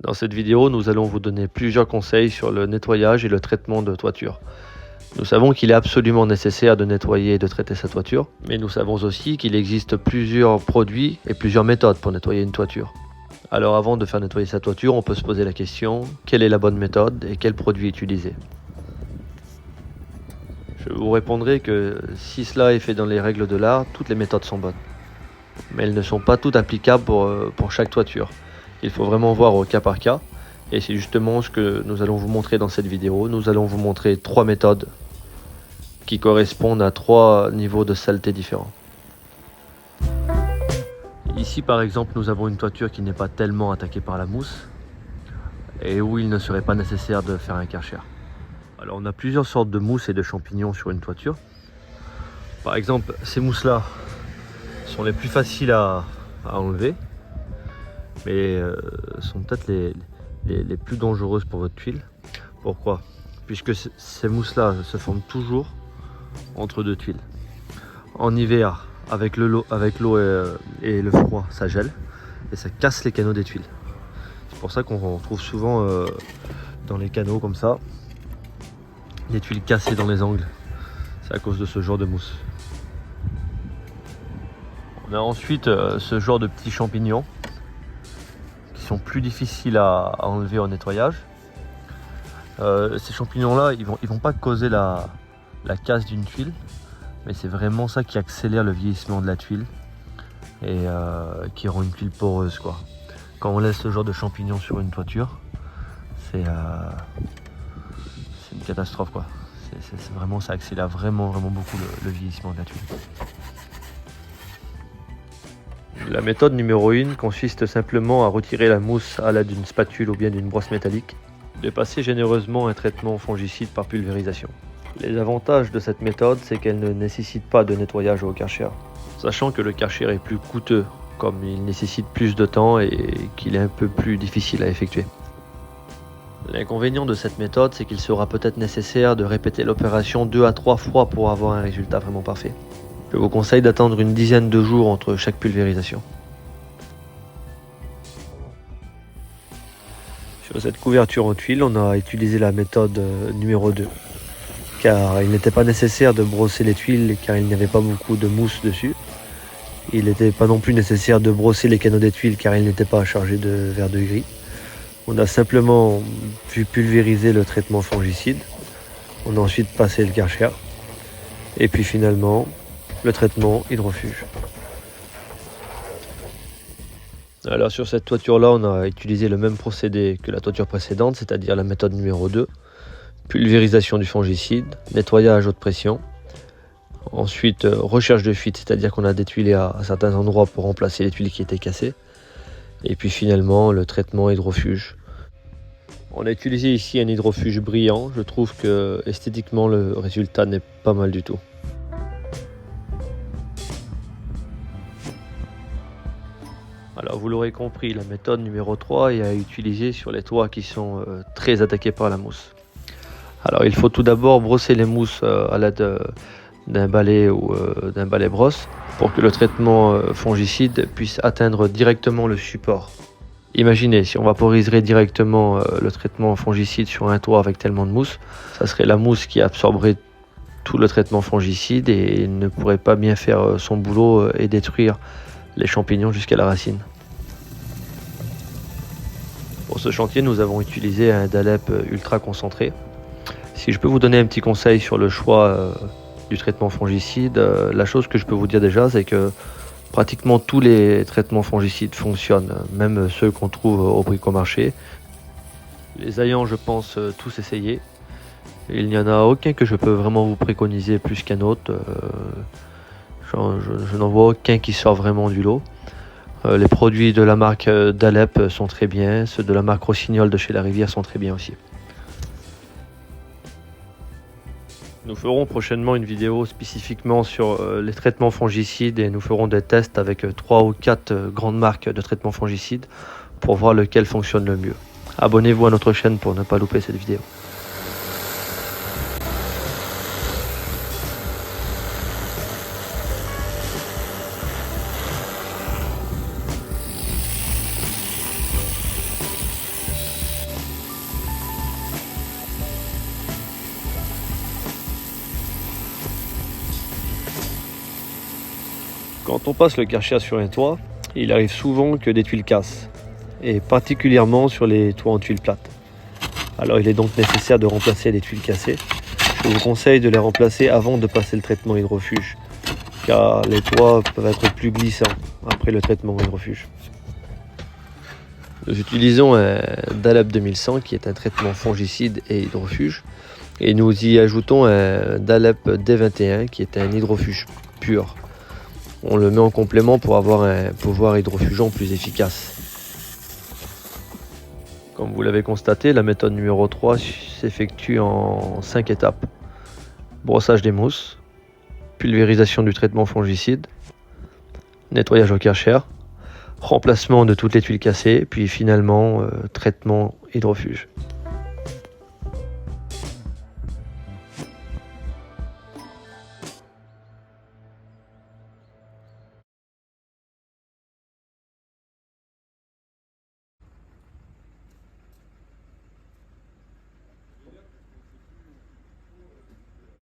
Dans cette vidéo, nous allons vous donner plusieurs conseils sur le nettoyage et le traitement de toiture. Nous savons qu'il est absolument nécessaire de nettoyer et de traiter sa toiture, mais nous savons aussi qu'il existe plusieurs produits et plusieurs méthodes pour nettoyer une toiture. Alors avant de faire nettoyer sa toiture, on peut se poser la question, quelle est la bonne méthode et quel produit utiliser? Je vous répondrai que si cela est fait dans les règles de l'art, toutes les méthodes sont bonnes. Mais elles ne sont pas toutes applicables pour chaque toiture. Il faut vraiment voir au cas par cas. Et c'est justement ce que nous allons vous montrer dans cette vidéo. Nous allons vous montrer 3 méthodes qui correspondent à 3 niveaux de saleté différents. Ici par exemple, nous avons une toiture qui n'est pas tellement attaquée par la mousse et où il ne serait pas nécessaire de faire un Karcher. Alors on a plusieurs sortes de mousse et de champignons sur une toiture. Par exemple, ces mousses-là sont les plus faciles à enlever, mais sont peut-être les plus dangereuses pour votre tuile. Pourquoi? Puisque ces mousses-là se forment toujours entre deux tuiles. En hiver, avec l'eau et le froid, ça gèle et ça casse les canaux des tuiles. C'est pour ça qu'on retrouve souvent dans les canaux comme ça des tuiles cassées dans les angles. C'est à cause de ce genre de mousse. On a ensuite ce genre de petits champignons qui sont plus difficiles à enlever en nettoyage. Ces champignons-là, ils vont pas causer la casse d'une tuile, mais c'est vraiment ça qui accélère le vieillissement de la tuile et qui rend une tuile poreuse, quoi. Quand on laisse ce genre de champignons sur une toiture, c'est une catastrophe, quoi. C'est vraiment, ça accélère vraiment beaucoup le vieillissement de la tuile. La méthode numéro 1 consiste simplement à retirer la mousse à l'aide d'une spatule ou bien d'une brosse métallique, de passer généreusement un traitement fongicide par pulvérisation. Les avantages de cette méthode, c'est qu'elle ne nécessite pas de nettoyage au Karcher, sachant que le Karcher est plus coûteux, comme il nécessite plus de temps et qu'il est un peu plus difficile à effectuer. L'inconvénient de cette méthode, c'est qu'il sera peut-être nécessaire de répéter l'opération 2 à 3 fois pour avoir un résultat vraiment parfait. Je vous conseille d'attendre une dizaine de jours entre chaque pulvérisation. Sur cette couverture en tuile, on a utilisé la méthode numéro 2. Car il n'était pas nécessaire de brosser les tuiles car il n'y avait pas beaucoup de mousse dessus. Il n'était pas non plus nécessaire de brosser les canaux des tuiles car ils n'étaient pas chargés de verre de gris. On a simplement pu pulvériser le traitement fongicide. On a ensuite passé le Karcher. Et puis finalement, le traitement hydrofuge. Alors sur cette toiture-là, on a utilisé le même procédé que la toiture précédente, c'est-à-dire la méthode numéro 2. Pulvérisation du fongicide, nettoyage à haute pression. Ensuite, recherche de fuite, c'est-à-dire qu'on a détuilé à certains endroits pour remplacer les tuiles qui étaient cassées. Et puis finalement, le traitement hydrofuge. On a utilisé ici un hydrofuge brillant. Je trouve que esthétiquement, le résultat n'est pas mal du tout. Alors vous l'aurez compris, la méthode numéro 3 est à utiliser sur les toits qui sont très attaqués par la mousse. Alors il faut tout d'abord brosser les mousses à l'aide d'un balai ou d'un balai brosse pour que le traitement fongicide puisse atteindre directement le support. Imaginez, si on vaporiserait directement le traitement fongicide sur un toit avec tellement de mousse, ça serait la mousse qui absorberait tout le traitement fongicide et ne pourrait pas bien faire son boulot et détruire les champignons jusqu'à la racine. Pour ce chantier, nous avons utilisé un DALEP ultra concentré. Si je peux vous donner un petit conseil sur le choix du traitement fongicide, la chose que je peux vous dire déjà, c'est que pratiquement tous les traitements fongicides fonctionnent, même ceux qu'on trouve au bricomarché. Les ayant, je pense, tous essayés. Il n'y en a aucun que je peux vraiment vous préconiser plus qu'un autre. Je n'en vois aucun qui sort vraiment du lot. Les produits de la marque DALEP sont très bien, ceux de la marque Rossignol de chez La Rivière sont très bien aussi. Nous ferons prochainement une vidéo spécifiquement sur les traitements fongicides et nous ferons des tests avec 3 ou 4 grandes marques de traitements fongicides pour voir lequel fonctionne le mieux. Abonnez-vous à notre chaîne pour ne pas louper cette vidéo. Quand on passe le Karcher sur un toit, il arrive souvent que des tuiles cassent, et particulièrement sur les toits en tuiles plates. Alors il est donc nécessaire de remplacer les tuiles cassées. Je vous conseille de les remplacer avant de passer le traitement hydrofuge, car les toits peuvent être plus glissants après le traitement hydrofuge. Nous utilisons un Dalep 2100 qui est un traitement fongicide et hydrofuge, et nous y ajoutons un Dalep D21 qui est un hydrofuge pur. On le met en complément pour avoir un pouvoir hydrofugeant plus efficace. Comme vous l'avez constaté, la méthode numéro 3 s'effectue en 5 étapes. Brossage des mousses, pulvérisation du traitement fongicide, nettoyage au Karcher, remplacement de toutes les tuiles cassées, puis finalement traitement hydrofuge.